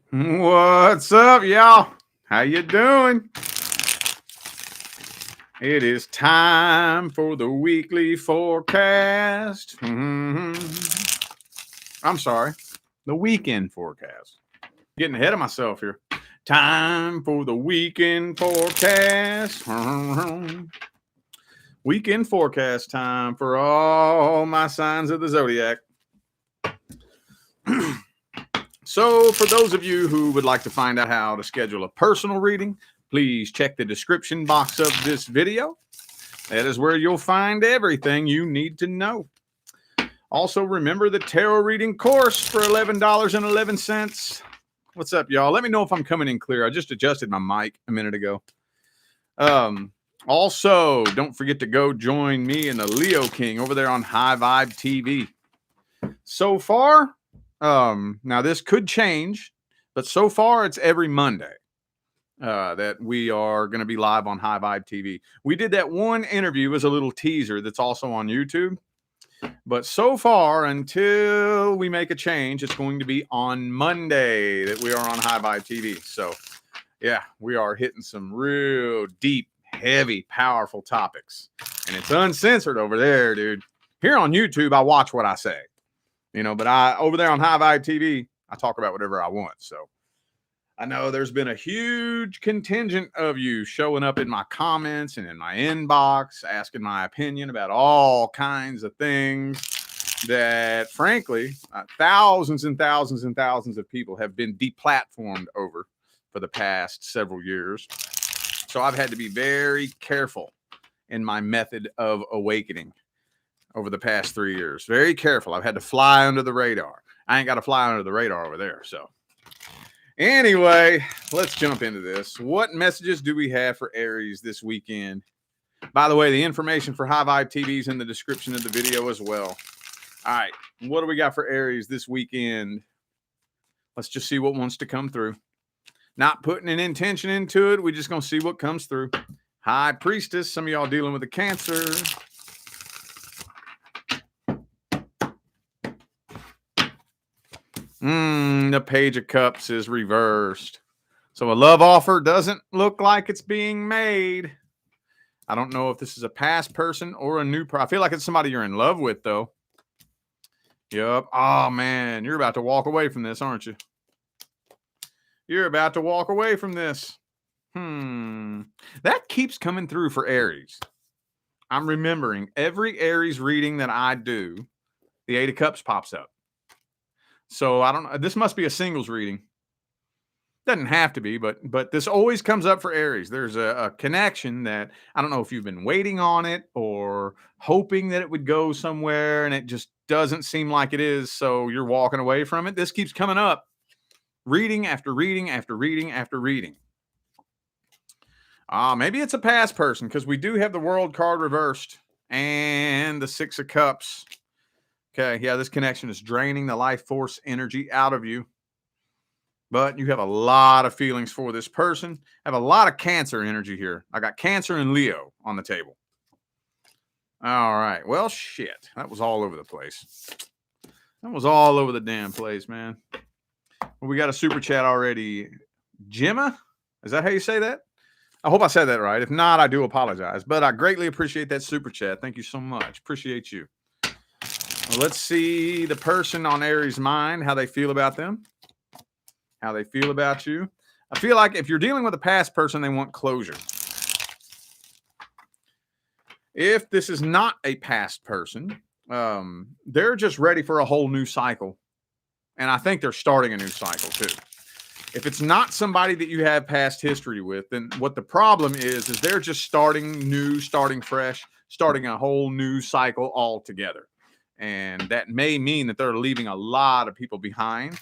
What's up, y'all? How you doing? It is time for the weekly forecast. I'm sorry, the weekend forecast. Getting ahead of myself here. Time for the weekend forecast. Weekend forecast time for all my signs of the zodiac. So, for those of you who would like to find out how to schedule a personal reading, please check the description box of this video. That is where you'll find everything you need to know. Also, remember the tarot reading course for $11.11. What's up, y'all? Let me know if I'm coming in clear. I just adjusted my mic a minute ago. Also, don't forget to go join me and the Leo King over there on High Vibe TV. So far, now this could change, but so far it's every Monday that we are going to be live on High Vibe TV. We did that one interview as a little teaser that's also on YouTube. But so far, until we make a change, it's going to be on Monday that we are on High Vibe TV. So, yeah, we are hitting some real deep, heavy, powerful topics. And it's uncensored over there, dude. Here on YouTube, I watch what I say. But over there on High Vibe TV, I talk about whatever I want. So I know there's been a huge contingent of you showing up in my comments and in my inbox, asking my opinion about all kinds of things that, frankly, thousands and thousands and thousands of people have been deplatformed over for the past several years. So I've had to be very careful in my method of awakening over the past 3 years. Very careful. I've had to fly under the radar. I ain't got to fly under the radar over there. So anyway, let's jump into this. What messages do we have for Aries this weekend? By the way, the information for High Vibe TV is in the description of the video as well. All right, what do we got for Aries this weekend? Let's just see what wants to come through. Not putting an intention into it. We're just going to see what comes through. High Priestess, some of y'all dealing with a Cancer. The Page of Cups is reversed. So a love offer doesn't look like it's being made. I don't know if this is a past person or a new person. I feel like it's somebody you're in love with, though. Yep. Oh, man. You're about to walk away from this, aren't you? You're about to walk away from this. That keeps coming through for Aries. I'm remembering every Aries reading that I do, the Eight of Cups pops up. So I don't know. This must be a singles reading. Doesn't have to be, but this always comes up for Aries. There's a connection that I don't know if you've been waiting on it or hoping that it would go somewhere and it just doesn't seem like it is. So you're walking away from it. This keeps coming up. Reading after reading after reading after reading. Maybe it's a past person because we do have the World card reversed and the Six of Cups. Okay, yeah, this connection is draining the life force energy out of you. But you have a lot of feelings for this person. I have a lot of Cancer energy here. I got Cancer and Leo on the table. All right. Well, shit. That was all over the place. That was all over the damn place, man. Well, we got a super chat already. Gemma? Is that how you say that? I hope I said that right. If not, I do apologize. But I greatly appreciate that super chat. Thank you so much. Appreciate you. Well, let's see the person on Aries' mind, how they feel about them, how they feel about you. I feel like if you're dealing with a past person, they want closure. If this is not a past person, they're just ready for a whole new cycle. And I think they're starting a new cycle too. If it's not somebody that you have past history with, then what the problem is they're just starting new, starting fresh, starting a whole new cycle altogether. And that may mean that they're leaving a lot of people behind.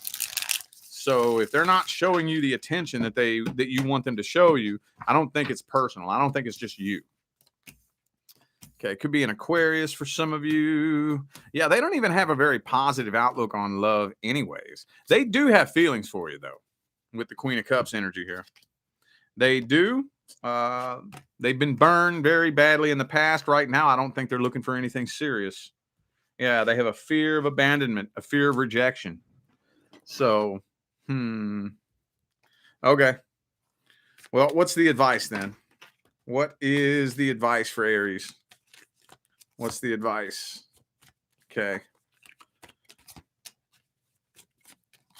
So if they're not showing you the attention that you want them to show you, I don't think it's personal. I don't think it's just you. Okay, it could be an Aquarius for some of you. Yeah, they don't even have a very positive outlook on love anyways. They do have feelings for you, though, with the Queen of Cups energy here. They do. They've been burned very badly in the past. Right now, I don't think they're looking for anything serious. Yeah, they have a fear of abandonment, a fear of rejection. So, Okay. Well, what's the advice then? What is the advice for Aries? What's the advice? Okay.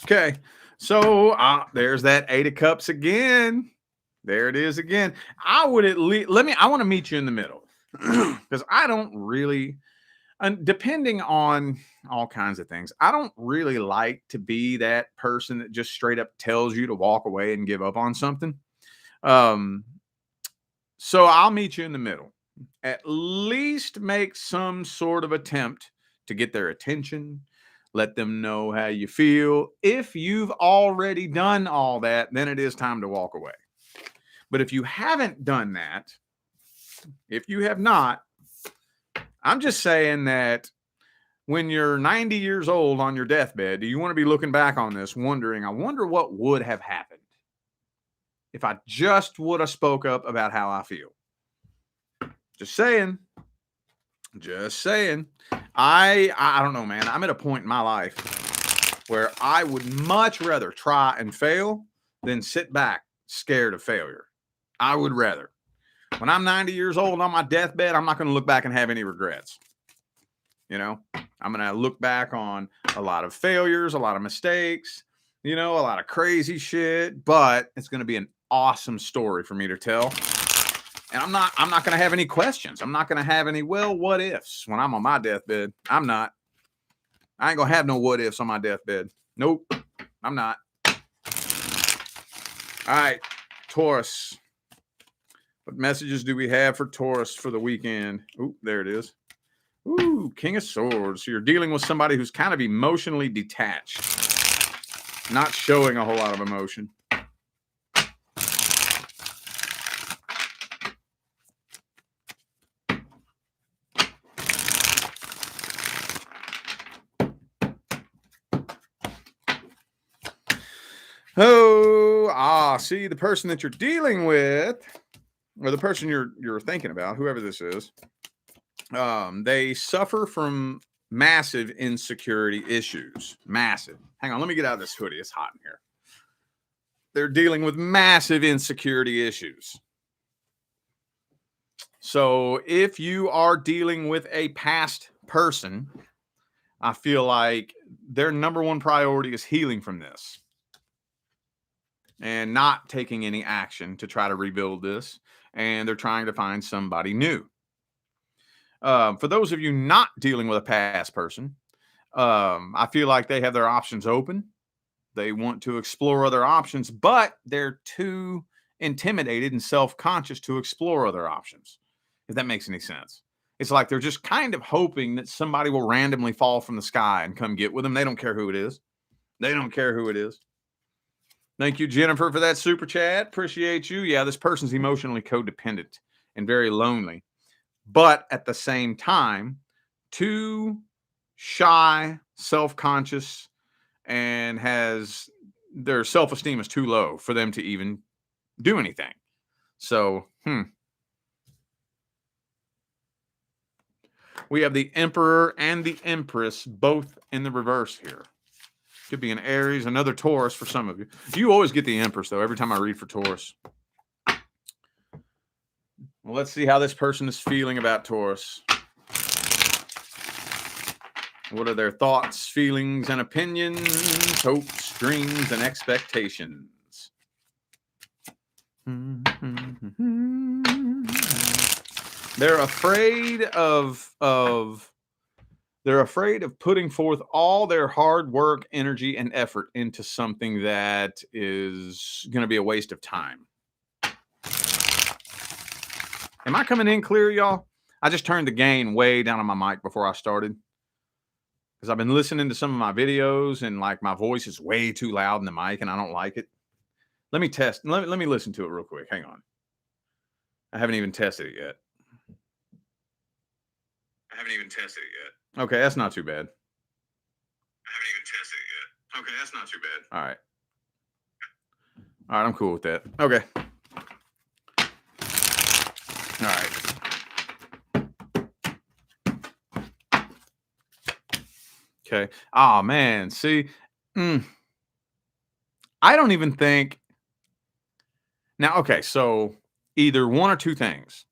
Okay. So there's that 8 of Cups again. There it is again. I would at least I want to meet you in the middle because I don't really, and depending on all kinds of things, I don't really like to be that person that just straight up tells you to walk away and give up on something. Um, so I'll meet you in the middle. At least make some sort of attempt to get their attention, let them know how you feel. If you've already done all that, then it is time to walk away. But if you haven't done that, if you have not, I'm just saying that when you're 90 years old on your deathbed, do you want to be looking back on this wondering, I wonder what would have happened if I just would have spoke up about how I feel? Just saying. Just saying. I don't know, man. I'm at a point in my life where I would much rather try and fail than sit back scared of failure. I would rather. When I'm 90 years old on my deathbed, I'm not going to look back and have any regrets. You know, I'm going to look back on a lot of failures, a lot of mistakes, a lot of crazy shit, but it's going to be an awesome story for me to tell. And I'm not going to have any questions. I'm not going to have any, well, what ifs when I'm on my deathbed. I ain't going to have no what ifs on my deathbed. Nope, I'm not. All right, Taurus. What messages do we have for Taurus for the weekend? Ooh, there it is. Ooh, King of Swords. So you're dealing with somebody who's kind of emotionally detached, not showing a whole lot of emotion. See, the person that you're dealing with, or the person you're thinking about, whoever this is, they suffer from massive insecurity issues. Massive. Hang on, let me get out of this hoodie. It's hot in here. They're dealing with massive insecurity issues. So if you are dealing with a past person, I feel like their number one priority is healing from this and not taking any action to try to rebuild this. And they're trying to find somebody new. For those of you not dealing with a past person, I feel like they have their options open. They want to explore other options, but they're too intimidated and self-conscious to explore other options, if that makes any sense. It's like they're just kind of hoping that somebody will randomly fall from the sky and come get with them. They don't care who it is. They don't care who it is. Thank you, Jennifer, for that super chat. Appreciate you. Yeah, this person's emotionally codependent and very lonely, but at the same time, too shy, self-conscious, and has their self-esteem is too low for them to even do anything. So, we have the Emperor and the Empress both in the reverse here. Could be an Aries, another Taurus for some of you. You always get the Empress, though, every time I read for Taurus. Well, let's see how this person is feeling about Taurus. What are their thoughts, feelings, and opinions, hopes, dreams, and expectations? They're afraid of putting forth all their hard work, energy, and effort into something that is going to be a waste of time. Am I coming in clear, y'all? I just turned the gain way down on my mic before I started because I've been listening to some of my videos and like my voice is way too loud in the mic and I don't like it. Let me test. Let me listen to it real quick. Hang on. I haven't even tested it yet. Okay, that's not too bad. All right. All right, I'm cool with that. Okay. All right. Okay. Oh man, see, I don't even think Now, okay, so either one or two things.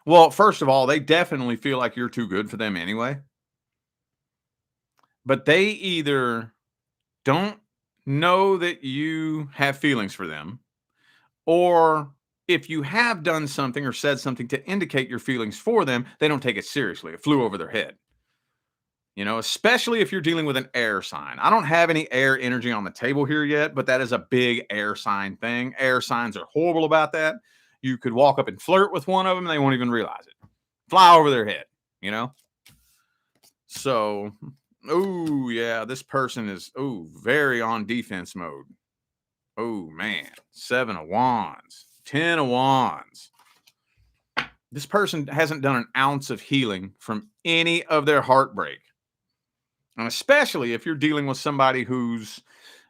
Well, first of all, they definitely feel like you're too good for them anyway. But they either don't know that you have feelings for them, or if you have done something or said something to indicate your feelings for them, they don't take it seriously. It flew over their head. Especially if you're dealing with an air sign. I don't have any air energy on the table here yet, but that is a big air sign thing. Air signs are horrible about that. You could walk up and flirt with one of them, and they won't even realize it. Fly over their head, you know? So, oh, yeah, this person is, very on defense mode. Oh, man. 7 of Wands, 10 of Wands. This person hasn't done an ounce of healing from any of their heartbreak. And especially if you're dealing with somebody who's,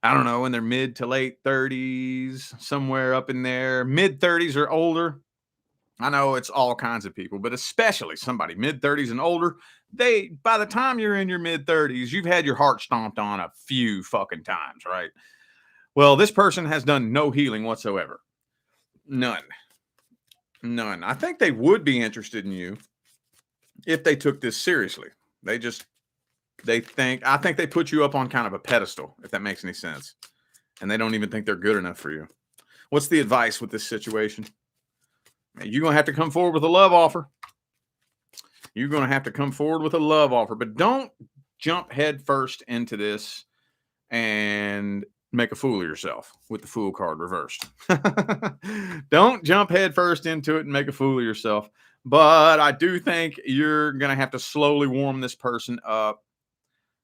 I don't know, in their mid to late 30s, somewhere up in there, mid 30s or older. I know it's all kinds of people, but especially somebody mid 30s and older. By the time you're in your mid 30s, you've had your heart stomped on a few fucking times, right? Well, this person has done no healing whatsoever. None. None. I think they would be interested in you if they took this seriously. I think they put you up on kind of a pedestal, if that makes any sense. And they don't even think they're good enough for you. What's the advice with this situation? You're going to have to come forward with a love offer. You're going to have to come forward with a love offer, but don't jump head first into this and make a fool of yourself with the Fool card reversed. Don't jump head first into it and make a fool of yourself. But I do think you're going to have to slowly warm this person up,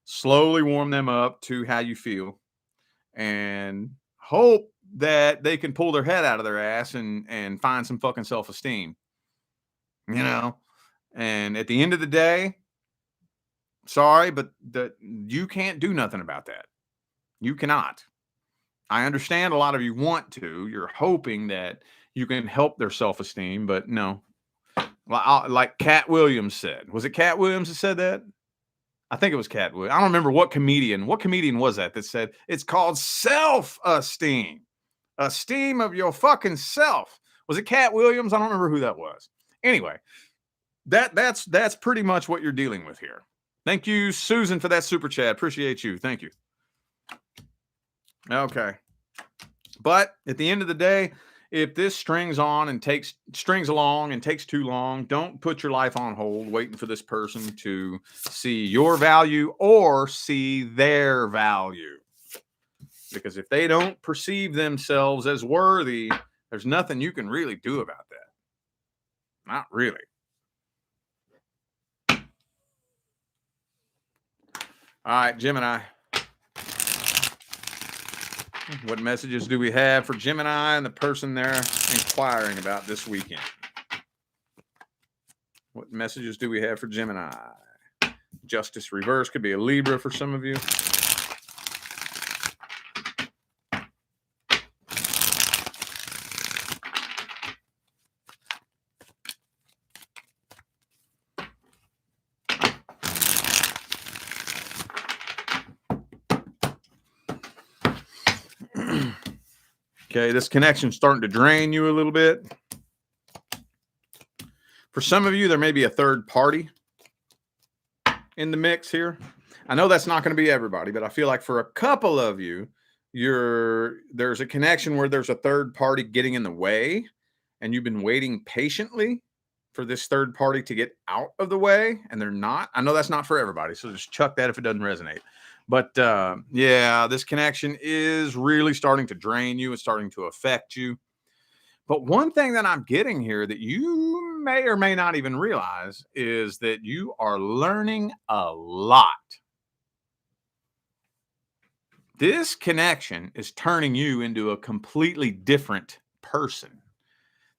slowly warm them up to how you feel, and hope that they can pull their head out of their ass and find some fucking self-esteem. And at the end of the day, sorry, but you can't do nothing about that. You cannot. I understand a lot of you want to. You're hoping that you can help their self-esteem, but no. Like Cat Williams said. Was it Cat Williams that said that? I think it was Cat Williams. I don't remember what comedian. What comedian was that said it's called self-esteem? Esteem of your fucking self. Was it Cat Williams? I don't remember who that was. Anyway, that's pretty much what you're dealing with here. Thank you, Susan, for that super chat. Appreciate you. Thank you. Okay. But at the end of the day, if this strings along and takes too long, don't put your life on hold waiting for this person to see your value or see their value. Because if they don't perceive themselves as worthy, there's nothing you can really do about that. Not really. All right, Gemini. What messages do we have for Gemini and the person they're inquiring about this weekend? What messages do we have for Gemini? Justice reverse could be a Libra for some of you. Okay, this connection's starting to drain you a little bit. For some of you, there may be a third party in the mix here. I know that's not going to be everybody, but I feel like for a couple of you, there's a connection where there's a third party getting in the way, and you've been waiting patiently for this third party to get out of the way, and they're not. I know that's not for everybody, so just chuck that if it doesn't resonate. But yeah, this connection is really starting to drain you. It's starting to affect you. But one thing that I'm getting here that you may or may not even realize is that you are learning a lot. This connection is turning you into a completely different person.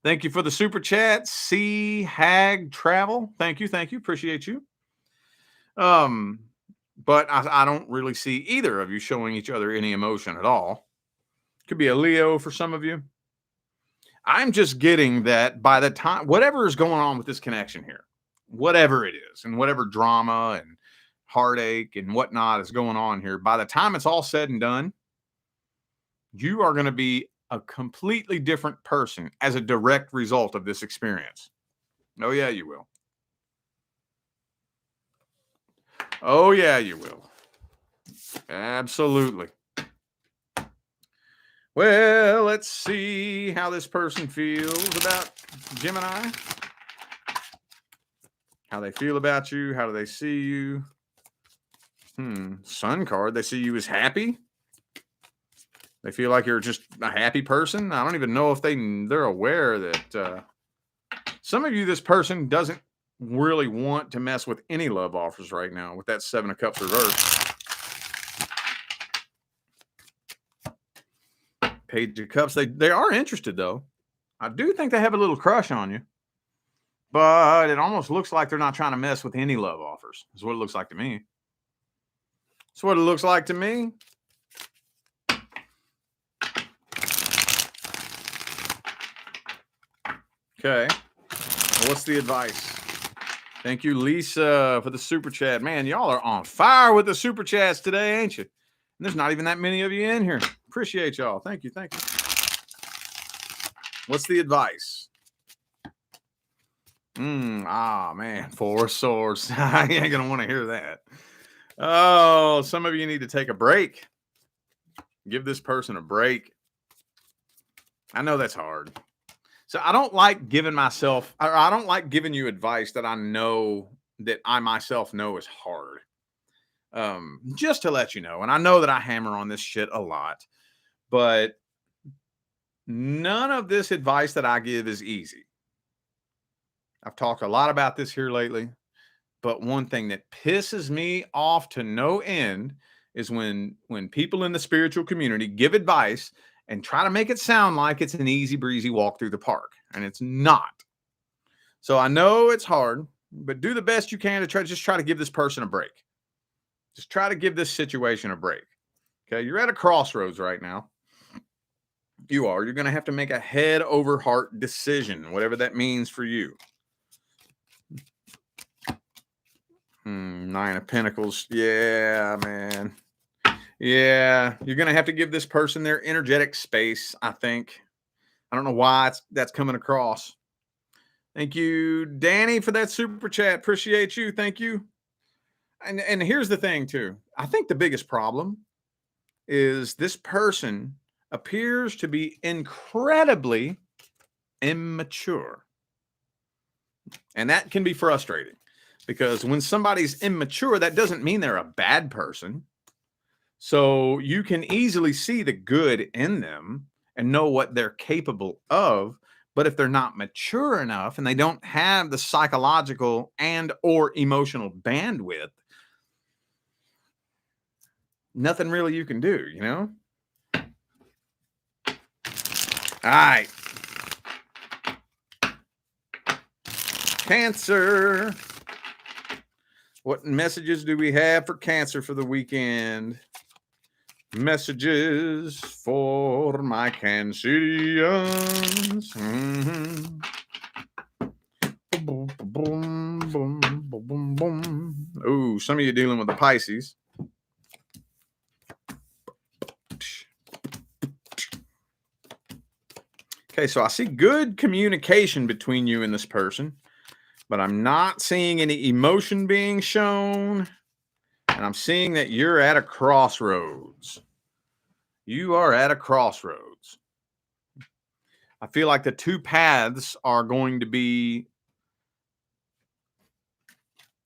Thank you for the super chat. C Hag Travel. Thank you. Appreciate you. But I don't really see either of you showing each other any emotion at all. Could be a Leo for some of you. I'm just getting that by the time, whatever is going on with this connection here, whatever it is, and whatever drama and heartache and whatnot is going on here, by the time it's all said and done, you are going to be a completely different person as a direct result of this experience. Oh, yeah, you will. Oh, yeah, you will. Absolutely. Well, let's see how this person feels about Gemini. How they feel about you. How do they see you? Sun card. They see you as happy. They feel like you're just a happy person. I don't even know if they're aware that some of you, this person doesn't really want to mess with any love offers right now with that 7 of Cups reversed. Page of Cups. They are interested, though. I do think they have a little crush on you. But it almost looks like they're not trying to mess with any love offers. That's what it looks like to me. That's what it looks like to me. Okay. Well, what's the advice? Thank you, Lisa, for the super chat. Man, y'all are on fire with the super chats today, ain't you? And there's not even that many of you in here. Appreciate y'all. Thank you. Thank you. What's the advice? Man, 4 of Swords. I ain't going to want to hear that. Oh, some of you need to take a break. Give this person a break. I know that's hard. So I don't like giving myself, or I don't like giving you advice that I know that I myself know is hard. Just to let you know, and I know that I hammer on this shit a lot, but none of this advice that I give is easy. I've talked a lot about this here lately, but one thing that pisses me off to no end is when people in the spiritual community give advice and try to make it sound like it's an easy breezy walk through the park, and it's not. So I know it's hard, but do the best you can to try to give this person a break. Just try to give this situation a break. Okay, you're at a crossroads right now. You are. You're going to have to make a head over heart decision, whatever that means for you. 9 of Pentacles. Yeah, man. Yeah, you're going to have to give this person their energetic space, I think. I don't know why that's coming across. Thank you, Danny, for that super chat. Appreciate you. Thank you. And here's the thing, too. I think the biggest problem is this person appears to be incredibly immature. And that can be frustrating because when somebody's immature, that doesn't mean they're a bad person. So you can easily see the good in them and know what they're capable of. But if they're not mature enough and they don't have the psychological and or emotional bandwidth, nothing really you can do, you know? All right. Cancer. What messages do we have for Cancer for the weekend? Messages for my Cancerians. Oh, some of you dealing with the Pisces. Okay, so I see good communication between you and this person, but I'm not seeing any emotion being shown. And I'm seeing that you're at a crossroads. You are at a crossroads. I feel like the two paths are going to be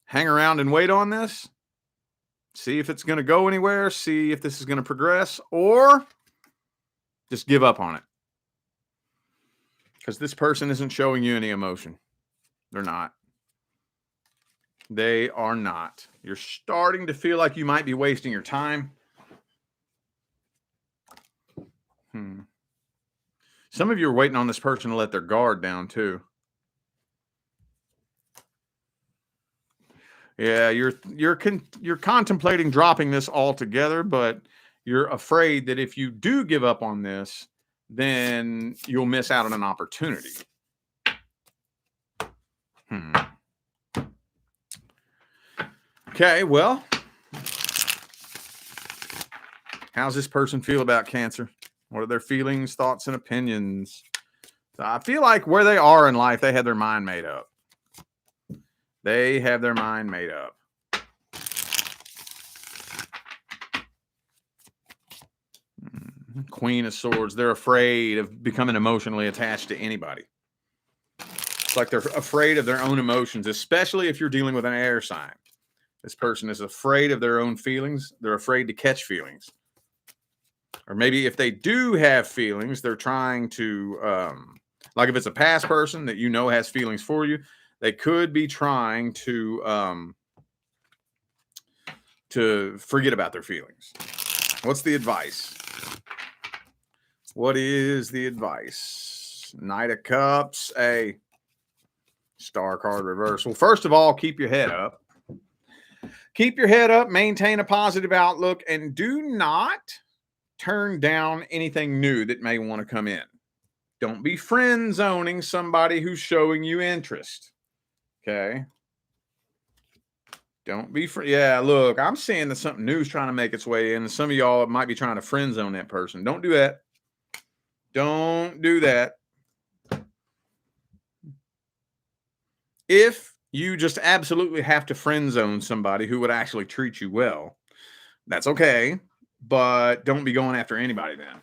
hang around and wait on this. See if it's going to go anywhere. See if this is going to progress, or just give up on it. Because this person isn't showing you any emotion. They're not. They are not. You're starting to feel like you might be wasting your time. Some of you are waiting on this person to let their guard down too. Yeah, you're contemplating dropping this altogether, but you're afraid that if you do give up on this, then you'll miss out on an opportunity. Okay, well, how's this person feel about Cancer? What are their feelings, thoughts, and opinions? So I feel like where they are in life, they have their mind made up. They have their mind made up. Queen of Swords. They're afraid of becoming emotionally attached to anybody. It's like they're afraid of their own emotions, especially if you're dealing with an air sign. This person is afraid of their own feelings. They're afraid to catch feelings. Or maybe if they do have feelings, they're trying to, like if it's a past person that you know has feelings for you, they could be trying to forget about their feelings. What's the advice? What is the advice? Knight of Cups, a Star card reverse. Well, first of all, keep your head up. Keep your head up, maintain a positive outlook, and do not turn down anything new that may want to come in. Don't be friend zoning somebody who's showing you interest. Okay. Don't be yeah, look, I'm seeing that something new is trying to make its way in. And some of y'all might be trying to friend zone that person. Don't do that. Don't do that. If you just absolutely have to friend zone somebody who would actually treat you well, that's okay. But don't be going after anybody then.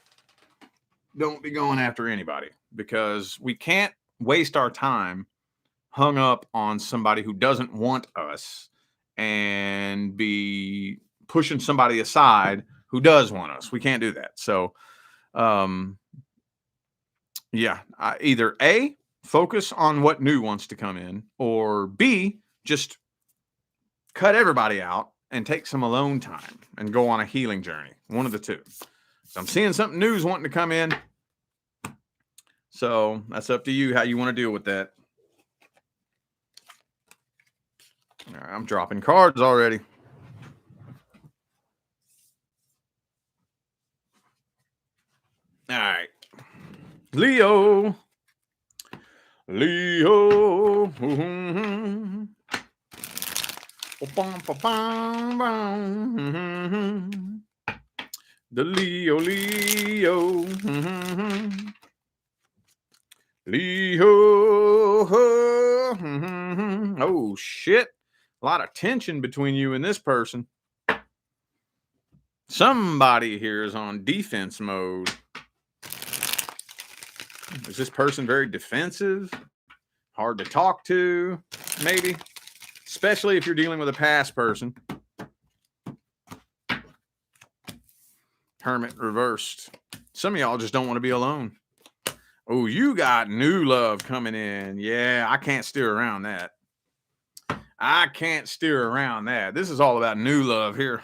Don't be going after anybody, because we can't waste our time hung up on somebody who doesn't want us and be pushing somebody aside who does want us. We can't do that. So, yeah, either A, focus on what new wants to come in, or B, just cut everybody out and take some alone time and go on a healing journey. One of the two. So I'm seeing something new is wanting to come in. So that's up to you how you want to deal with that. All right, I'm dropping cards already. All right. Leo. The Leo. Oh, shit. A lot of tension between you and this person. Somebody here is on defense mode. Is this person very defensive? Hard to talk to, maybe? Especially if you're dealing with a past person. Hermit reversed. Some of y'all just don't want to be alone. Oh, you got new love coming in. Yeah, I can't steer around that. I can't steer around that. This is all about new love here.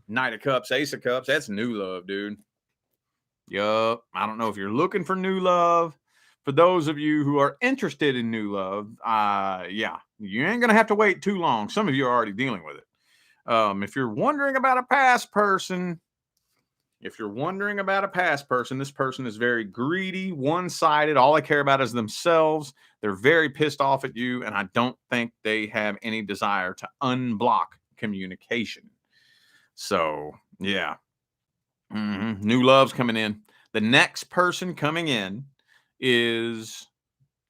Knight of Cups, Ace of Cups. That's new love, dude. Yup. I don't know if you're looking for new love. For those of you who are interested in new love, yeah, you ain't going to have to wait too long. Some of you are already dealing with it. If you're wondering about a past person, this person is very greedy, one-sided. All they care about is themselves. They're very pissed off at you, and I don't think they have any desire to unblock communication. So, yeah. New love's coming in. The next person coming in is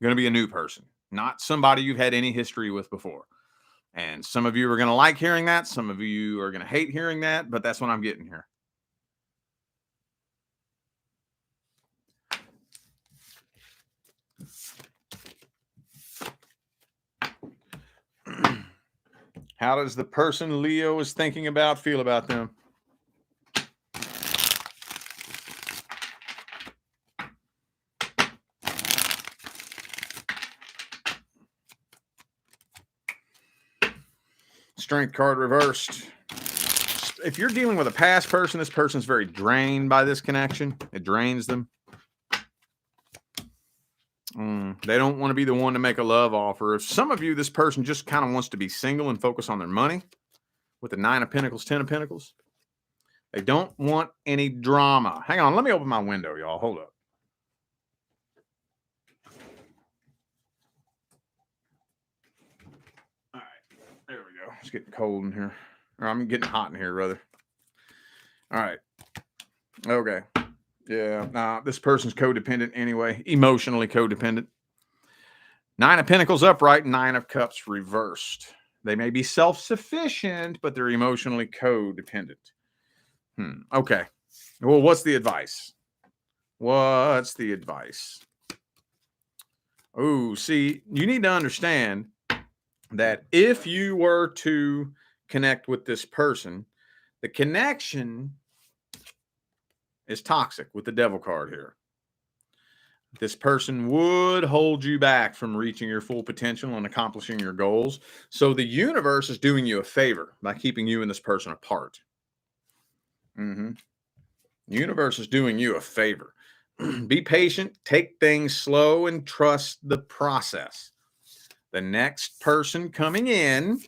going to be a new person, not somebody you've had any history with before. And some of you are going to like hearing that. Some of you are going to hate hearing that, but that's what I'm getting here. How does the person Leo is thinking about feel about them? Strength card reversed. If you're dealing with a past person, this person's very drained by this connection. It drains them. They don't want to be the one to make a love offer. If some of you, this person just kind of wants to be single and focus on their money with the 9 of Pentacles, 10 of Pentacles. They don't want any drama. Hang on, let me open my window, y'all. Hold up. All right, there we go. It's getting cold in here. Or I'm getting hot in here, rather. All right. Okay. Yeah, nah, this person's codependent anyway, emotionally codependent. 9 of Pentacles upright, 9 of Cups reversed. They may be self-sufficient, but they're emotionally codependent. Okay. Well, what's the advice? What's the advice? Oh, see, you need to understand that if you were to connect with this person, the connection is toxic with the Devil card here. This person would hold you back from reaching your full potential and accomplishing your goals. So the universe is doing you a favor by keeping you and this person apart. The universe is doing you a favor. Be patient, take things slow, and trust the process. The next person coming in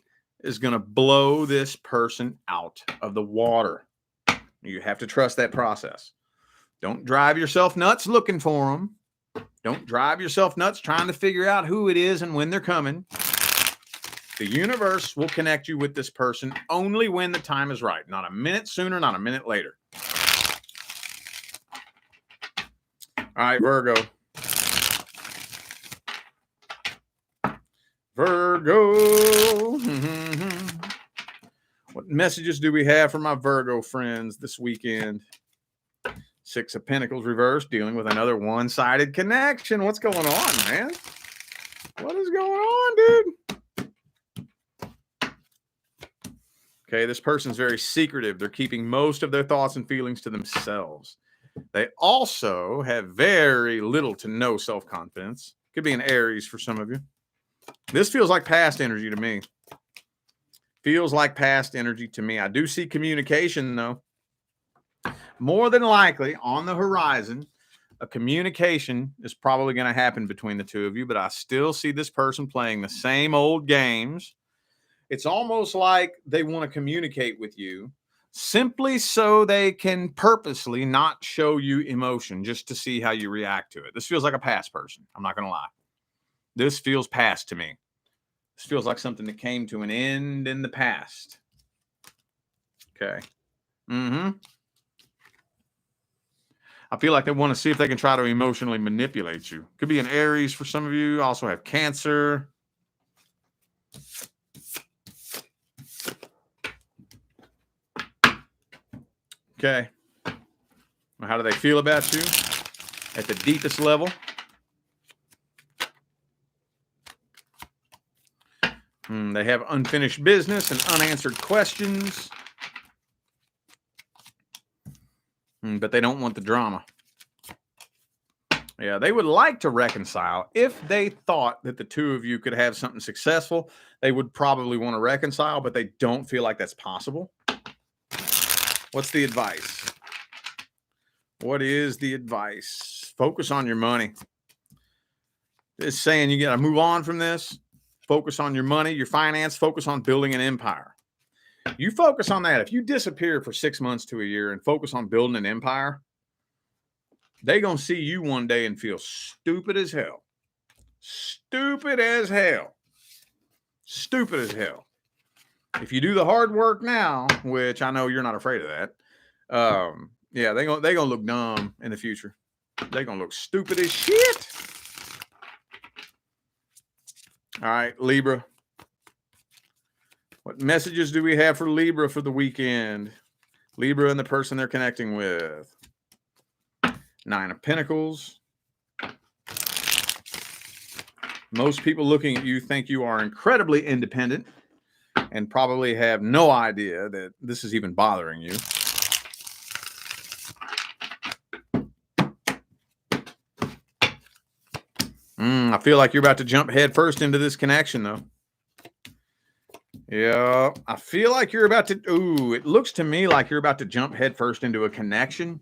is going to blow this person out of the water. You have to trust that process. Don't drive yourself nuts looking for them. Don't drive yourself nuts trying to figure out who it is and when they're coming. The universe will connect you with this person only when the time is right. Not a minute sooner, not a minute later. All right, Virgo. Virgo. What messages do we have for my Virgo friends this weekend? 6 of Pentacles reversed, dealing with another one-sided connection. What's going on, man? What is going on, dude? Okay, this person's very secretive. They're keeping most of their thoughts and feelings to themselves. They also have very little to no self-confidence. Could be an Aries for some of you. This feels like past energy to me. Feels like past energy to me. I do see communication, though. More than likely, on the horizon, a communication is probably going to happen between the two of you, but I still see this person playing the same old games. It's almost like they want to communicate with you simply so they can purposely not show you emotion just to see how you react to it. This feels like a past person. I'm not going to lie. This feels past to me. This feels like something that came to an end in the past. Okay. I feel like they want to see if they can try to emotionally manipulate you. Could be an Aries for some of you. Also have Cancer. Okay. Well, how do they feel about you at the deepest level? They have unfinished business and unanswered questions. But they don't want the drama. Yeah, they would like to reconcile. If they thought that the two of you could have something successful, they would probably want to reconcile, but they don't feel like that's possible. What's the advice? What is the advice? Focus on your money. It's saying you got to move on from this. Focus on your money, your finance. Focus on building an empire. You focus on that. If you disappear for 6 months to a year and focus on building an empire, they're going to see you one day and feel stupid as hell. Stupid as hell. Stupid as hell. If you do the hard work now, which I know you're not afraid of that, yeah, they're gonna look dumb in the future. They're going to look stupid as shit. All right, Libra. What messages do we have for Libra for the weekend? Libra and the person they're connecting with. 9 of Pentacles. Most people looking at you think you are incredibly independent and probably have no idea that this is even bothering you. I feel like you're about to jump head first into this connection, though. Yeah, I feel like you're about to. Ooh, it looks to me like you're about to jump head first into a connection.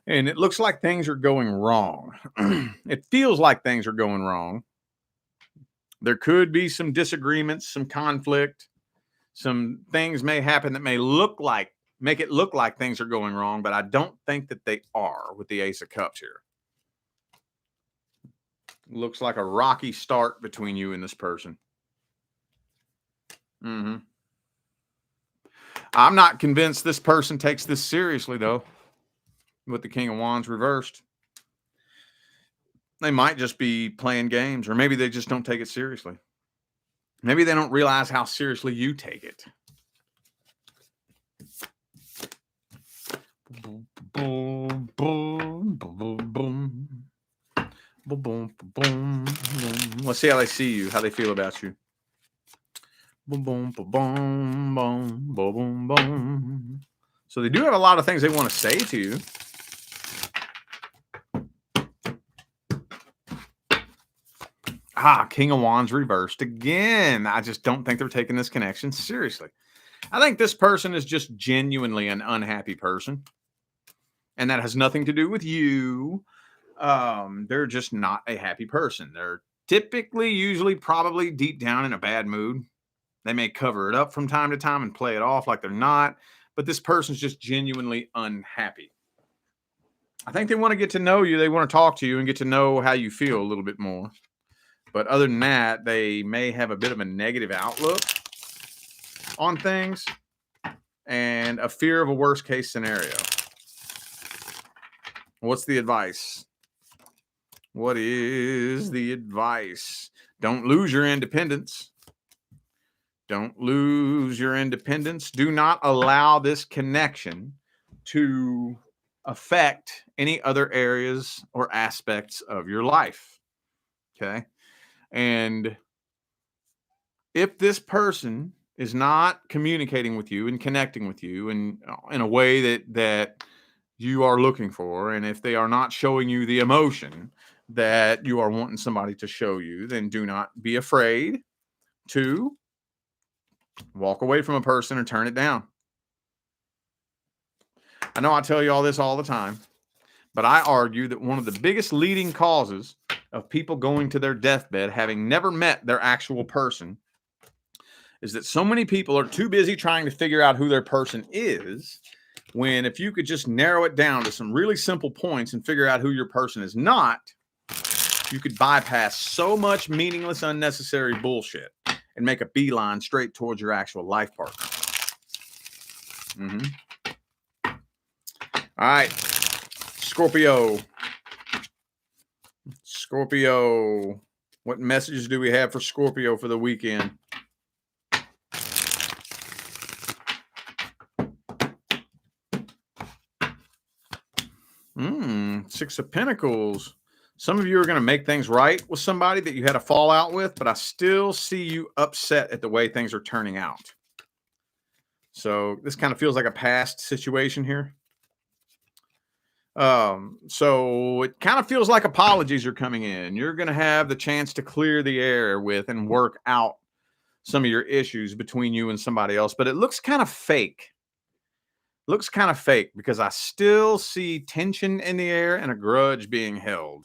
And it looks like things are going wrong. It feels like things are going wrong. There could be some disagreements, some conflict. Some things may happen that may make it look like things are going wrong, but I don't think that they are with the Ace of Cups here. Looks like a rocky start between you and this person. I'm not convinced this person takes this seriously, though. with the King of Wands reversed. They might just be playing games, or maybe they just don't take it seriously. Maybe they don't realize how seriously you take it. Boom, boom, boom, boom, boom, boom, boom, boom. Let's see how they see you, how they feel about you. Boom, boom, boom, boom, boom, boom, boom. So they do have a lot of things they want to say to you. King of Wands reversed again. I just don't think they're taking this connection seriously. I think this person is just genuinely an unhappy person. And that has nothing to do with you. They're just not a happy person. They're typically, usually, probably deep down in a bad mood. They may cover it up from time to time and play it off like they're not. But this person's just genuinely unhappy. I think they want to get to know you. They want to talk to you and get to know how you feel a little bit more. But other than that, they may have a bit of a negative outlook on things and a fear of a worst case scenario. What's the advice? What is the advice? Don't lose your independence. Don't lose your independence. Do not allow this connection to affect any other areas or aspects of your life. Okay? And if this person is not communicating with you and connecting with you in a way that you are looking for, and if they are not showing you the emotion that you are wanting somebody to show you, then do not be afraid to walk away from a person or turn it down. I know I tell you all this all the time, but I argue that one of the biggest leading causes of people going to their deathbed having never met their actual person is that so many people are too busy trying to figure out who their person is, when if you could just narrow it down to some really simple points and figure out who your person is not, you could bypass so much meaningless, unnecessary bullshit and make a beeline straight towards your actual life partner. All right, Scorpio. Scorpio, what messages do we have for Scorpio for the weekend? Six of Pentacles. Some of you are going to make things right with somebody that you had a fallout with, but I still see you upset at the way things are turning out. So this kind of feels like a past situation here. So it kind of feels like apologies are coming in. You're going to have the chance to clear the air with and work out some of your issues between you and somebody else, but it looks kind of fake. Looks kind of fake because I still see tension in the air and a grudge being held.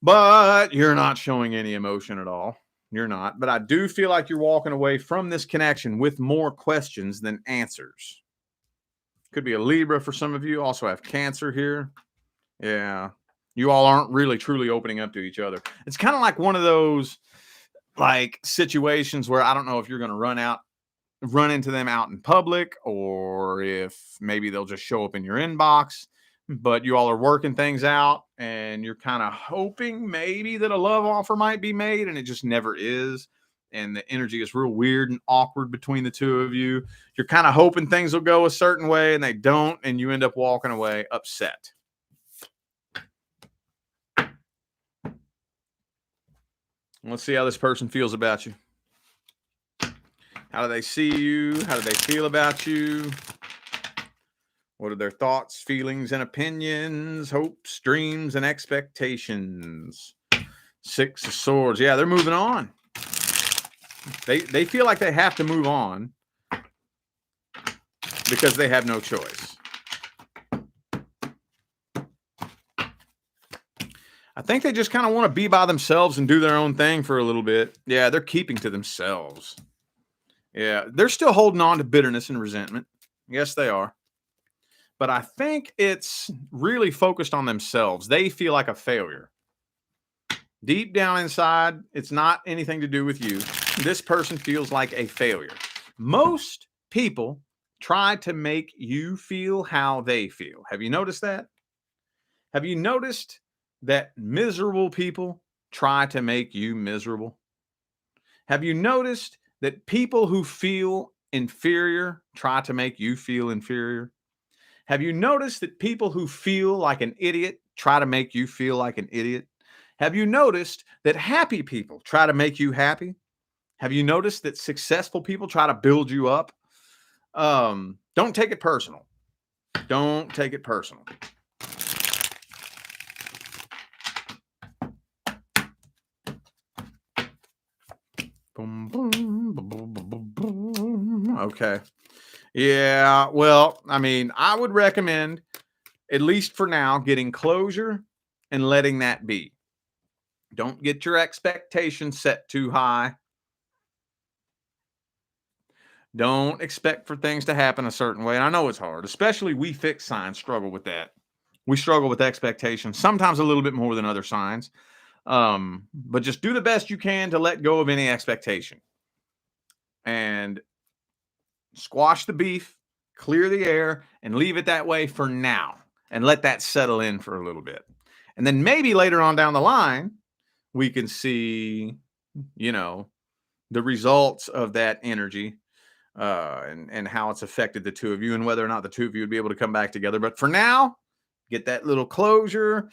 But you're not showing any emotion at all. You're not. But I do feel like you're walking away from this connection with more questions than answers. Could be a Libra for some of you. Also have Cancer here. Yeah. You all aren't really truly opening up to each other. It's kind of like one of those like situations where I don't know if you're going to run into them out in public, or if maybe they'll just show up in your inbox, but you all are working things out and you're kind of hoping maybe that a love offer might be made, and it just never is. And the energy is real weird and awkward between the two of you. You're kind of hoping things will go a certain way and they don't, and you end up walking away upset. Let's see how this person feels about you. How do they see you? How do they feel about you? What are their thoughts, feelings, and opinions, hopes, dreams, and expectations? Six of Swords. Yeah, they're moving on. They feel like they have to move on because they have no choice. I think they just kind of want to be by themselves and do their own thing for a little bit. Yeah, they're keeping to themselves. Yeah, they're still holding on to bitterness and resentment. Yes, they are. But I think it's really focused on themselves. They feel like a failure. Deep down inside, it's not anything to do with you. This person feels like a failure. Most people try to make you feel how they feel. Have you noticed that? Have you noticed that miserable people try to make you miserable? Have you noticed that people who feel inferior try to make you feel inferior? Have you noticed that people who feel like an idiot try to make you feel like an idiot? Have you noticed that happy people try to make you happy? Have you noticed that successful people try to build you up? Don't take it personal. Don't take it personal. Boom, boom, boom, boom, boom, boom. Okay. Yeah. Well, I mean, I would recommend, at least for now, getting closure and letting that be. Don't get your expectations set too high. Don't expect for things to happen a certain way. And I know it's hard, especially we fixed signs struggle with that. We struggle with expectations, sometimes a little bit more than other signs. But just do the best you can to let go of any expectation and squash the beef, clear the air, and leave it that way for now and let that settle in for a little bit. And then maybe later on down the line, we can see, the results of that energy and how it's affected the two of you and whether or not the two of you would be able to come back together. But for now, get that little closure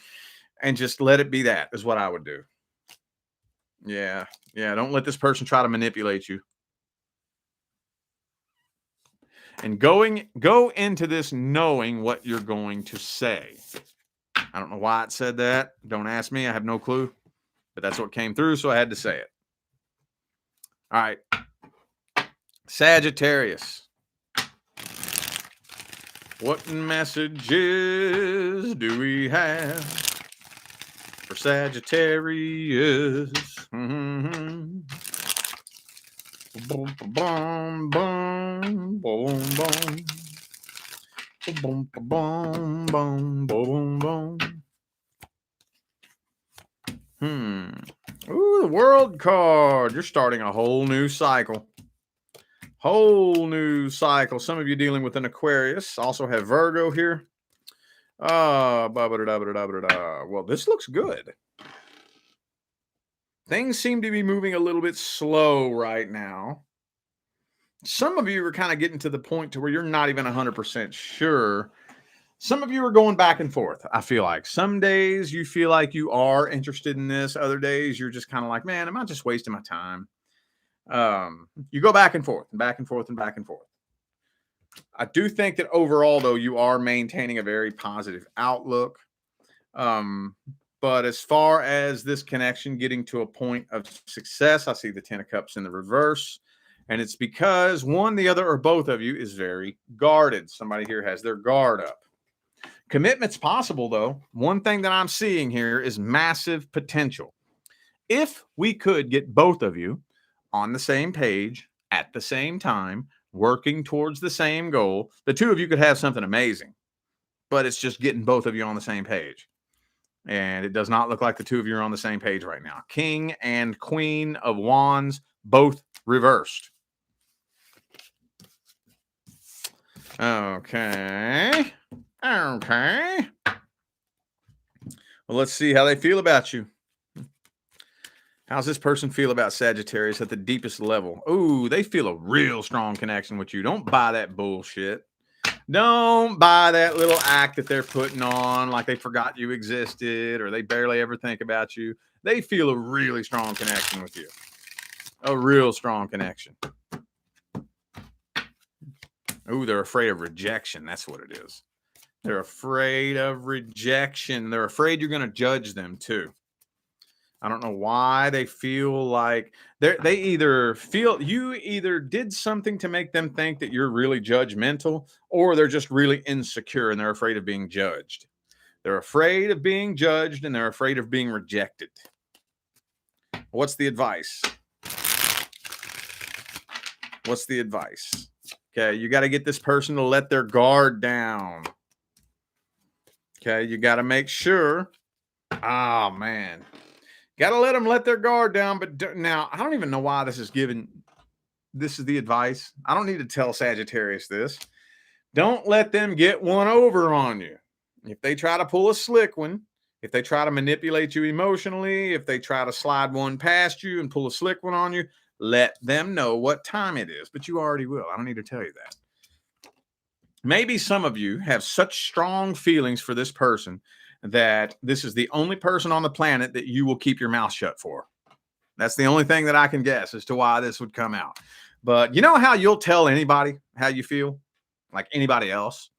and just let it be. That is what I would do. Yeah. Yeah. Don't let this person try to manipulate you. And go into this knowing what you're going to say. I don't know why it said that. Don't ask me. I have no clue. But that's what came through, so I had to say it. All right. Sagittarius. What messages do we have for Sagittarius? Mm-hmm. Boom, boom, boom, boom, boom. Boom, boom, boom, boom, boom. Ooh, the World card. You're starting a whole new cycle. Whole new cycle. Some of you dealing with an Aquarius. Also have Virgo here. Well, this looks good. Things seem to be moving a little bit slow right now. Some of you are kind of getting to the point to where you're not even 100% sure. Some of you are going back and forth. I feel like some days you feel like you are interested in this. Other days you're just kind of like, man, am I just wasting my time? You go back and forth and back and forth and back and forth. I do think that overall, though, you are maintaining a very positive outlook. But as far as this connection getting to a point of success, I see the 10 of Cups in the reverse. And it's because one, the other, or both of you is very guarded. Somebody here has their guard up. Commitment's possible, though. One thing that I'm seeing here is massive potential. If we could get both of you on the same page at the same time, working towards the same goal, the two of you could have something amazing. But it's just getting both of you on the same page. And it does not look like the two of you are on the same page right now. King and Queen of Wands, both reversed. Okay. Well, let's see how they feel about you. How's this person feel about Sagittarius at the deepest level? Ooh, they feel a real strong connection with you. Don't buy that bullshit. Don't buy that little act that they're putting on like they forgot you existed or they barely ever think about you. They feel a really strong connection with you. A real strong connection. Ooh, they're afraid of rejection. That's what it is. They're afraid of rejection. They're afraid you're going to judge them too. I don't know why they feel like they either feel you either did something to make them think that you're really judgmental, or they're just really insecure and they're afraid of being judged. They're afraid of being judged and they're afraid of being rejected. What's the advice? What's the advice? Okay, you got to get this person to let their guard down. Okay, you got to make sure. Oh, man. Got to let them let their guard down. But now, I don't even know why this is given. This is the advice. I don't need to tell Sagittarius this. Don't let them get one over on you. If they try to pull a slick one, if they try to manipulate you emotionally, if they try to slide one past you and pull a slick one on you, let them know what time it is. But you already will. I don't need to tell you that. Maybe some of you have such strong feelings for this person that this is the only person on the planet that you will keep your mouth shut for. That's the only thing that I can guess as to why this would come out. But you know how you'll tell anybody how you feel? Like anybody else?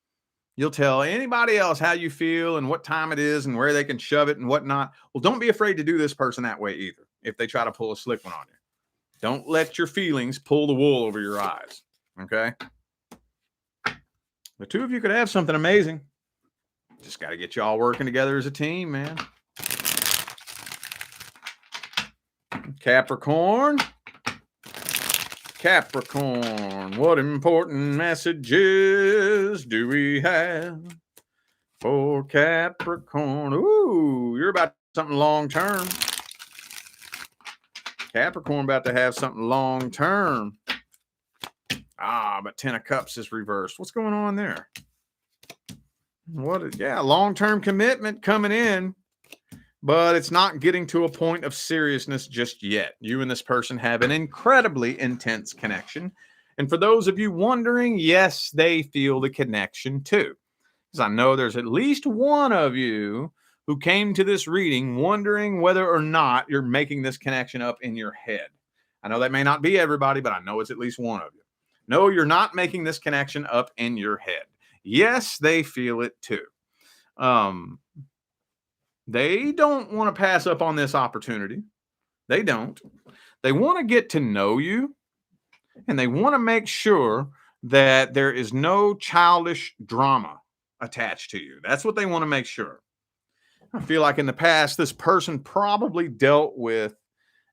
You'll tell anybody else how you feel and what time it is and where they can shove it and whatnot. Well, don't be afraid to do this person that way either if they try to pull a slick one on you. Don't let your feelings pull the wool over your eyes. Okay? The two of you could have something amazing. Just got to get you all working together as a team, man. Capricorn. Capricorn, what important messages do we have for Capricorn? Ooh, you're about something long term. Capricorn about to have something long term. But 10 of Cups is reversed. What's going on there? Long-term commitment coming in, but it's not getting to a point of seriousness just yet. You and this person have an incredibly intense connection. And for those of you wondering, yes, they feel the connection too. Because I know there's at least one of you who came to this reading wondering whether or not you're making this connection up in your head. I know that may not be everybody, but I know it's at least one of you. No, you're not making this connection up in your head. Yes, they feel it too. They don't want to pass up on this opportunity. They don't. They want to get to know you, and they want to make sure that there is no childish drama attached to you. That's what they want to make sure. I feel like in the past, this person probably dealt with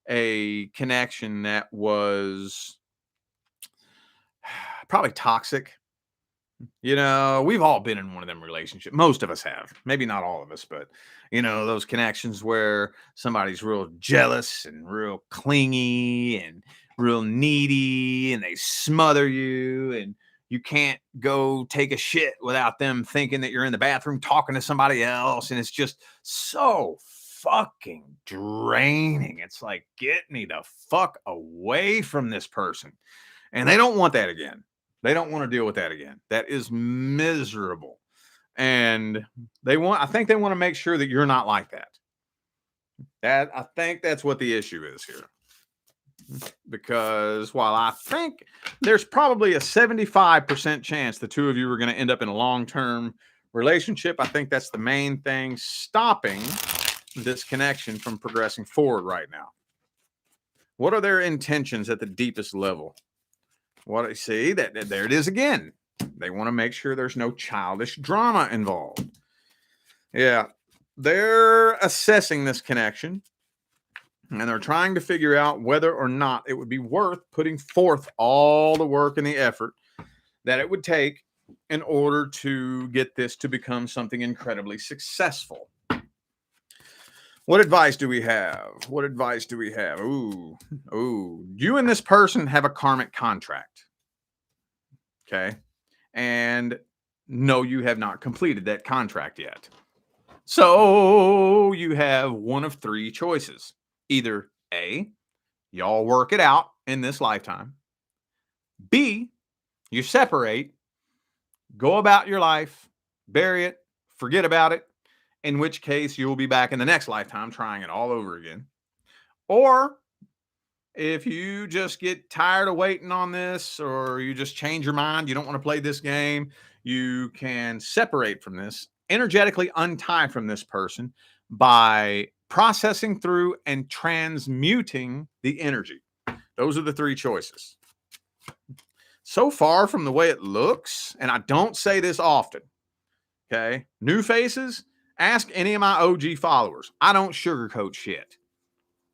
a connection that was probably toxic. You know, we've all been in one of them relationships. Most of us have. Maybe not all of us, but, you know, those connections where somebody's real jealous and real clingy and real needy and they smother you and you can't go take a shit without them thinking that you're in the bathroom talking to somebody else. And it's just so fucking draining. It's like, get me the fuck away from this person. And they don't want that again. They don't want to deal with that again. That is miserable. And I think they want to make sure that you're not like that. I think that's what the issue is here. Because while I think there's probably a 75% chance the two of you are going to end up in a long-term relationship, I think that's the main thing stopping this connection from progressing forward right now. What are their intentions at the deepest level? What I see that there it is again. They want to make sure there's no childish drama involved. Yeah, they're assessing this connection and they're trying to figure out whether or not it would be worth putting forth all the work and the effort that it would take in order to get this to become something incredibly successful. What advice do we have? What advice do we have? Ooh. You and this person have a karmic contract. Okay. And no, you have not completed that contract yet. So you have one of three choices. Either A, y'all work it out in this lifetime. B, you separate, go about your life, bury it, forget about it, in which case you will be back in the next lifetime trying it all over again. Or if you just get tired of waiting on this, or you just change your mind, you don't want to play this game, you can separate from this, energetically untie from this person by processing through and transmuting the energy. Those are the three choices. So far from the way it looks, and I don't say this often, okay, new faces, ask any of my OG followers. I don't sugarcoat shit.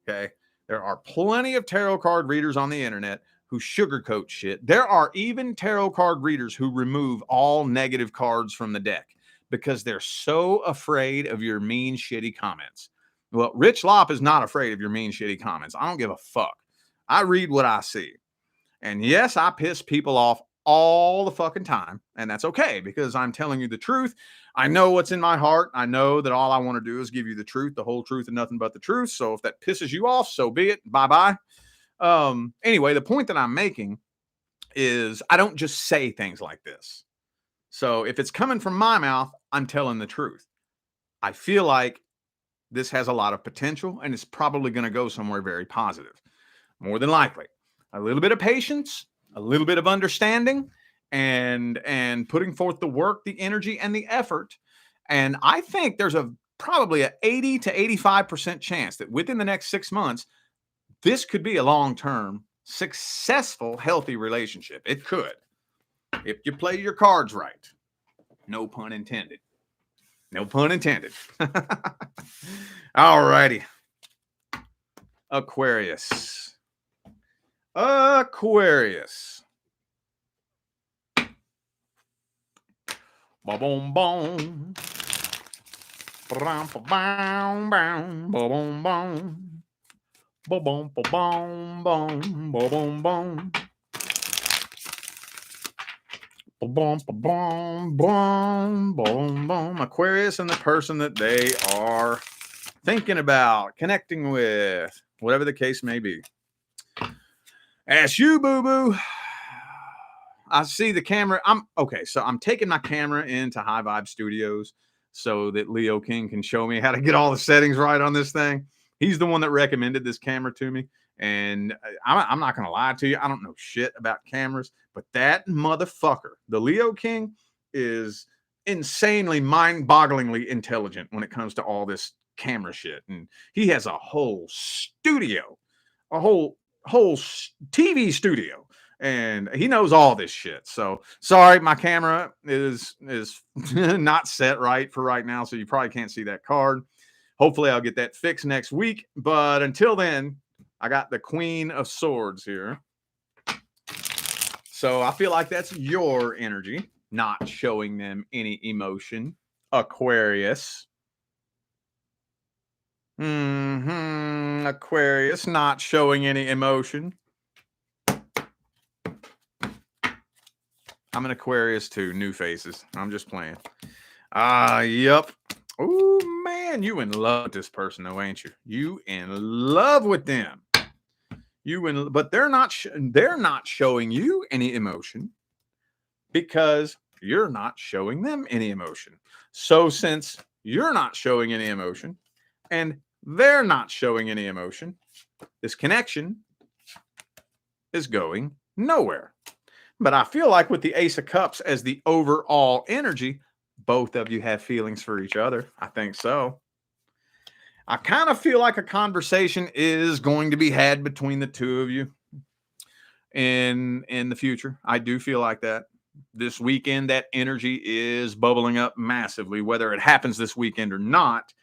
Okay. There are plenty of tarot card readers on the internet who sugarcoat shit. There are even tarot card readers who remove all negative cards from the deck because they're so afraid of your mean, shitty comments. Well, Rich Lopp is not afraid of your mean, shitty comments. I don't give a fuck. I read what I see. And yes, I piss people off all the fucking time. And that's okay because I'm telling you the truth. I know what's in my heart. I know that all I want to do is give you the truth, the whole truth, and nothing but the truth. So if that pisses you off, so be it. Bye bye. Anyway, the point that I'm making is I don't just say things like this. So if it's coming from my mouth, I'm telling the truth. I feel like this has a lot of potential and it's probably going to go somewhere very positive. More than likely. A little bit of patience, a little bit of understanding, and putting forth the work, the energy, and the effort. And I think there's probably a 80 to 85% chance that within the next 6 months, this could be a long-term, successful, healthy relationship. It could. If you play your cards right. No pun intended. No pun intended. All righty. Aquarius. Aquarius. Ba-boom, boom. Ba-boom, boom. Ba-boom, boom. Ba-boom, ba-boom, boom. Ba-boom, boom. Boom, boom, boom, boom, boom. Aquarius and the person that they are thinking about, connecting with, whatever the case may be. Ask you, boo-boo. I see the camera. So I'm taking my camera into High Vibe Studios so that Leo King can show me how to get all the settings right on this thing. He's the one that recommended this camera to me. And I'm not going to lie to you. I don't know shit about cameras, but that motherfucker, the Leo King, is insanely mind-bogglingly intelligent when it comes to all this camera shit. And he has a whole studio, a whole TV studio, and he knows all this shit. So sorry, my camera is not set right for right now, so you probably can't see that card. Hopefully I'll get that fixed next week. But until then, I got the Queen of Swords here. So I feel like that's your energy, not showing them any emotion. Aquarius. Aquarius, not showing any emotion. I'm an Aquarius too. New faces. I'm just playing. Yep. Oh man, you in love with this person though, ain't you? You in love with them. But they're not showing you any emotion because you're not showing them any emotion. So since you're not showing any emotion and they're not showing any emotion, this connection is going nowhere. But I feel like with the Ace of Cups as the overall energy, both of you have feelings for each other. I think so. I kind of feel like a conversation is going to be had between the two of you in the future. I do feel like that. This weekend, that energy is bubbling up massively, whether it happens this weekend or not.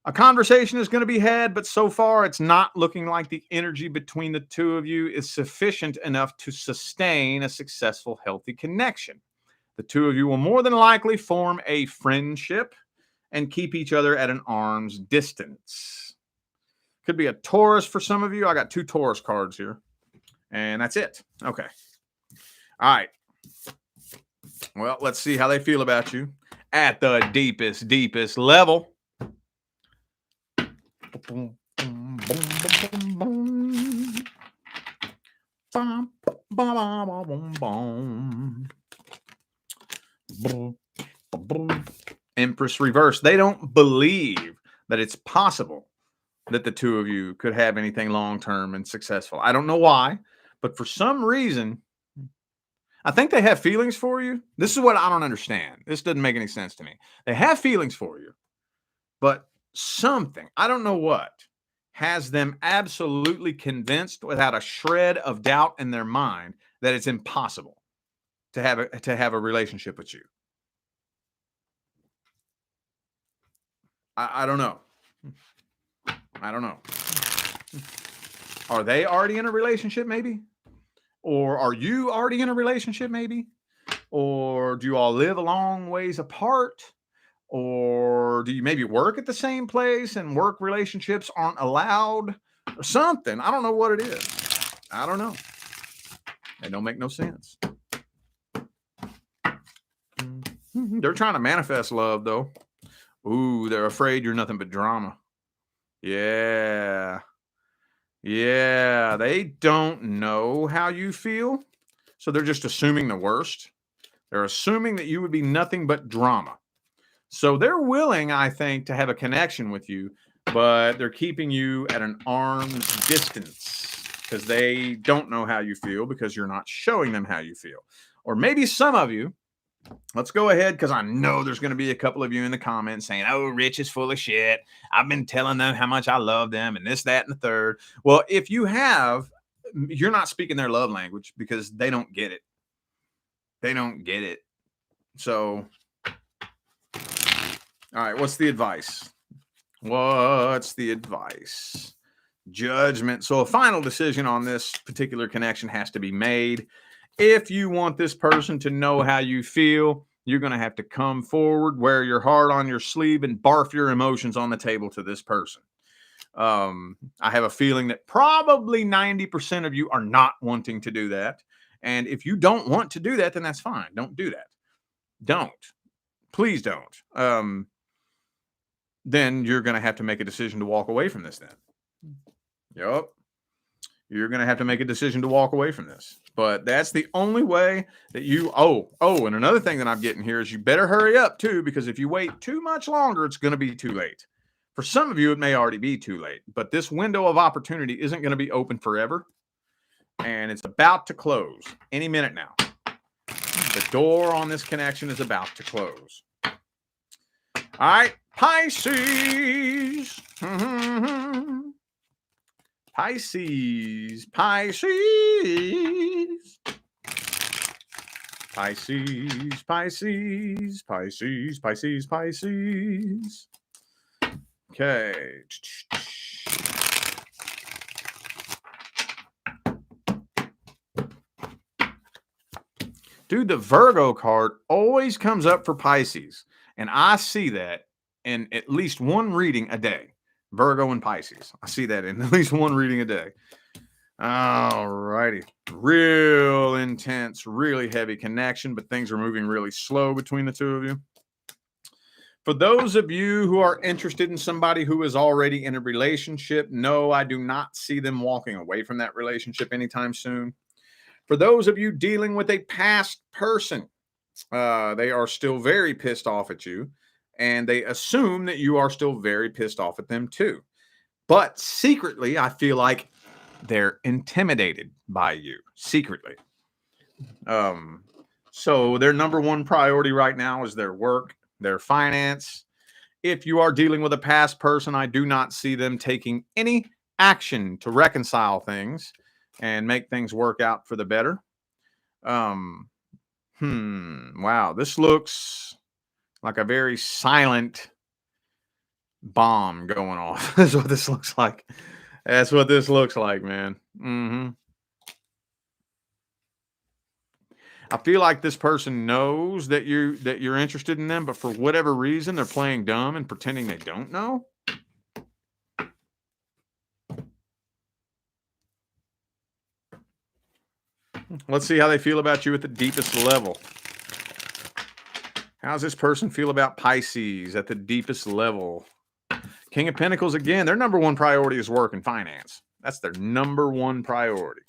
A conversation is going to be had, but so far it's not looking like the energy between the two of you is sufficient enough to sustain a successful, healthy connection. The two of you will more than likely form a friendship and keep each other at an arm's distance. Could be a Taurus for some of you. I got 2 Taurus cards here. And that's it. Okay. All right. Well, let's see how they feel about you at the deepest level. Empress reverse. They don't believe that it's possible that the two of you could have anything long-term and successful. I don't know why, but for some reason, I think they have feelings for you. This is what I don't understand. This doesn't make any sense to me. They have feelings for you, but something, I don't know what, has them absolutely convinced without a shred of doubt in their mind that it's impossible to have a relationship with you. I don't know. I don't know. Are they already in a relationship, maybe? Or are you already in a relationship, maybe? Or do you all live a long ways apart? Or do you maybe work at the same place and work relationships aren't allowed? Or something. I don't know what it is. I don't know. It don't make no sense. They're trying to manifest love, though. Ooh, they're afraid you're nothing but drama. Yeah. Yeah. They don't know how you feel. So they're just assuming the worst. They're assuming that you would be nothing but drama. So they're willing, I think, to have a connection with you, but they're keeping you at an arm's distance because they don't know how you feel because you're not showing them how you feel. Or maybe some of you, let's go ahead because I know there's going to be a couple of you in the comments saying, oh, Rich is full of shit. I've been telling them how much I love them and this, that, and the third. Well, if you have, you're not speaking their love language because they don't get it. They don't get it. So, all right, what's the advice? What's the advice? Judgment. So a final decision on this particular connection has to be made. If you want this person to know how you feel, you're going to have to come forward, wear your heart on your sleeve, and barf your emotions on the table to this person. I have a feeling that probably 90% of you are not wanting to do that. And if you don't want to do that, then that's fine. Don't do that. Don't. Please don't. Then you're going to have to make a decision to walk away from this then. Yep. You're going to have to make a decision to walk away from this. But that's the only way that you, and another thing that I'm getting here is you better hurry up too, because if you wait too much longer, it's going to be too late. For some of you, it may already be too late, but this window of opportunity isn't going to be open forever. And it's about to close any minute now. The door on this connection is about to close. All right, Pisces. Pisces. Pisces. Pisces. Pisces. Pisces. Pisces. Pisces. Okay. Dude, the Virgo card always comes up for Pisces. And I see that in at least one reading a day. Virgo and Pisces. I see that in at least one reading a day. All righty. Real intense, really heavy connection, but things are moving really slow between the two of you. For those of you who are interested in somebody who is already in a relationship, no, I do not see them walking away from that relationship anytime soon. For those of you dealing with a past person, they are still very pissed off at you, and they assume that you are still very pissed off at them too. But secretly, I feel like they're intimidated by you secretly. So their number one priority right now is their work, their finance. If you are dealing with a past person, I do not see them taking any action to reconcile things and make things work out for the better. Wow, this looks like a very silent bomb going off. That's what this looks like. That's what this looks like, man. I feel like this person knows that you're interested in them, but for whatever reason, they're playing dumb and pretending they don't know. Let's see how they feel about you at the deepest level. How does this person feel about Pisces at the deepest level? King of Pentacles, again, their number one priority is work and finance. That's their number one priority.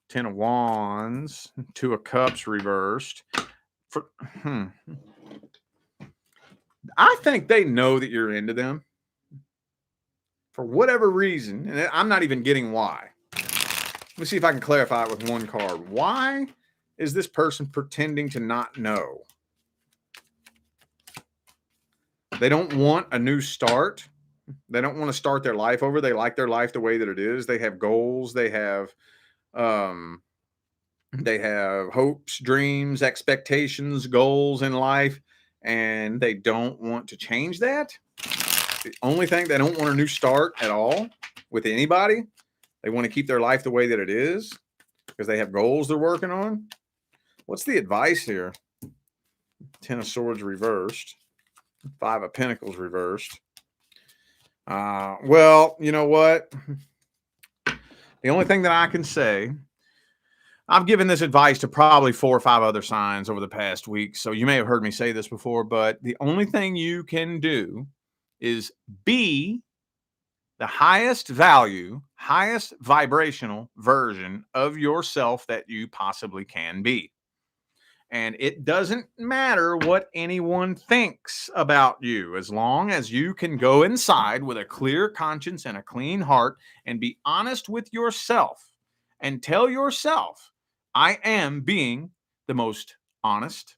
Ten of Wands, Two of Cups reversed. I think they know that you're into them. For whatever reason, and I'm not even getting why. Let me see if I can clarify it with one card. Why is this person pretending to not know? They don't want a new start. They don't want to start their life over. They like their life the way that it is. They have goals. They have hopes, dreams, expectations, goals in life, and they don't want to change that. The only thing, they don't want a new start at all with anybody. They want to keep their life the way that it is because they have goals they're working on. What's the advice here? Ten of Swords reversed. Five of Pentacles reversed. Well, you know what? The only thing that I can say, I've given this advice to probably 4 or 5 other signs over the past week, so you may have heard me say this before, but the only thing you can do is be the highest value, highest vibrational version of yourself that you possibly can be. And it doesn't matter what anyone thinks about you, as long as you can go inside with a clear conscience and a clean heart and be honest with yourself and tell yourself, I am being the most honest,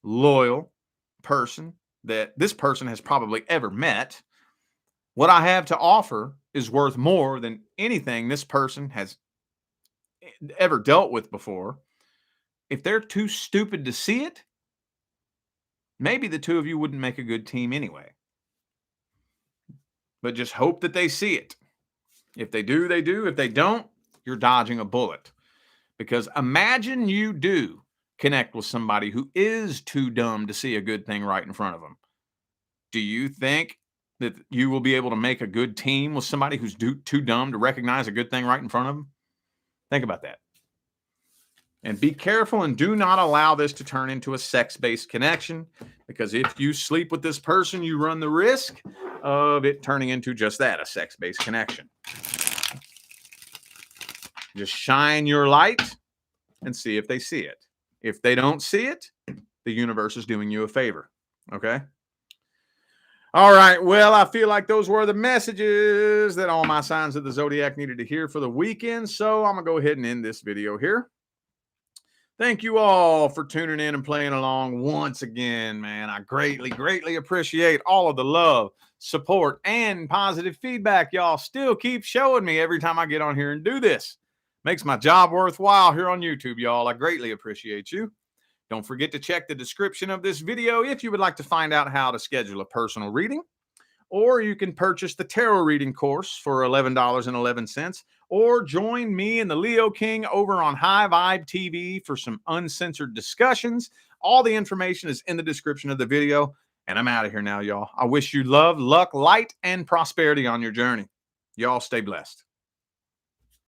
loyal person that this person has probably ever met. What I have to offer is worth more than anything this person has ever dealt with before. If they're too stupid to see it, maybe the two of you wouldn't make a good team anyway. But just hope that they see it. If they do, they do. If they don't, you're dodging a bullet. Because imagine you do connect with somebody who is too dumb to see a good thing right in front of them. Do you think that you will be able to make a good team with somebody who's too dumb to recognize a good thing right in front of them? Think about that. And be careful and do not allow this to turn into a sex-based connection, because if you sleep with this person, you run the risk of it turning into just that, a sex-based connection. Just shine your light and see if they see it. If they don't see it, the universe is doing you a favor. Okay? All right. Well, I feel like those were the messages that all my signs of the zodiac needed to hear for the weekend. So I'm going to go ahead and end this video here. Thank you all for tuning in and playing along once again, man. I greatly, greatly appreciate all of the love, support, and positive feedback y'all still keep showing me every time I get on here and do this. Makes my job worthwhile here on YouTube, y'all. I greatly appreciate you. Don't forget to check the description of this video if you would like to find out how to schedule a personal reading. Or you can purchase the tarot reading course for $11.11, or join me and the Leo King over on High Vibe TV for some uncensored discussions. All the information is in the description of the video, and I'm out of here now, y'all. I wish you love, luck, light, and prosperity on your journey. Y'all stay blessed.